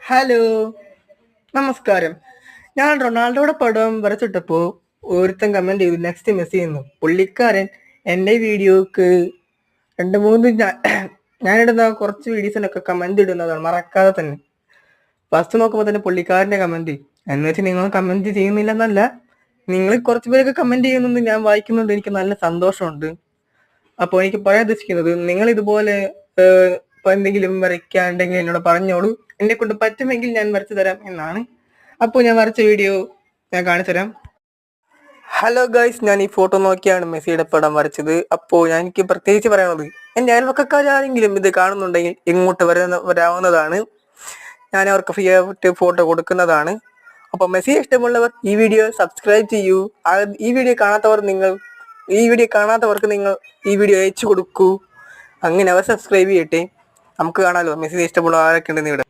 Hello, നമസ്കാരം. ഞാൻ റൊണാൾഡോയുടെ പടം വരച്ചിട്ടപ്പോൾ ഒരുത്തൻ കമന്റ് ചെയ്തു നെക്സ്റ്റ് മെസ്സി എന്ന്. പുള്ളിക്കാരൻ എൻ്റെ വീഡിയോക്ക് രണ്ട് മൂന്ന് ഞാനിടുന്ന കുറച്ച് വീഡിയോസിനൊക്കെ കമന്റ് ഇടുന്നതാണ് മറക്കാതെ തന്നെ. ഫസ്റ്റ് നോക്കുമ്പോൾ തന്നെ പുള്ളിക്കാരൻ്റെ കമന്റ് എന്ന് വെച്ചാൽ നിങ്ങൾ കമന്റ് ചെയ്യുന്നില്ലെന്നല്ല, നിങ്ങൾ കുറച്ച് പേരൊക്കെ കമന്റ് ചെയ്യുന്നത് ഞാൻ വായിക്കുന്നുണ്ട്, എനിക്ക് നല്ല സന്തോഷമുണ്ട്. അപ്പോൾ എനിക്ക് പറയാൻ ഉദ്ദേശിക്കുന്നത്, നിങ്ങൾ ഇതുപോലെ ഇപ്പൊ എന്തെങ്കിലും വരയ്ക്കാണ്ടെങ്കിൽ എന്നോട് പറഞ്ഞോളൂ, എന്നെ കൊണ്ട് പറ്റുമെങ്കിൽ ഞാൻ വരച്ചു തരാം എന്നാണ്. അപ്പോൾ ഞാൻ വരച്ച വീഡിയോ ഞാൻ കാണിച്ചു തരാം. ഹലോ ഗൈസ്, ഞാൻ ഈ ഫോട്ടോ നോക്കിയാണ് മെസ്സിയുടെ പടം വരച്ചത്. അപ്പോൾ എനിക്ക് പ്രത്യേകിച്ച് പറയാനുള്ളത്, എൻ്റെ അയൽവക്കക്കാരെങ്കിലും ഇത് കാണുന്നുണ്ടെങ്കിൽ ഇങ്ങോട്ട് വരാവുന്നതാണ്. ഞാൻ അവർക്ക് ഫ്രീ ആയിട്ട് ഫോട്ടോ കൊടുക്കുന്നതാണ്. അപ്പോൾ മെസ്സിയെ ഇഷ്ടമുള്ളവർ ഈ വീഡിയോ സബ്സ്ക്രൈബ് ചെയ്യൂ. ഈ വീഡിയോ കാണാത്തവർക്ക് നിങ്ങൾ ഈ വീഡിയോ അയച്ചു കൊടുക്കൂ. അങ്ങനെ അവർ സബ്സ്ക്രൈബ് ചെയ്യട്ടെ. നമുക്ക് കാണാമല്ലോ മെസ്സിയെ ഇഷ്ടമുള്ള ആരൊക്കെ ഉണ്ടെന്ന് ഇവിടെ.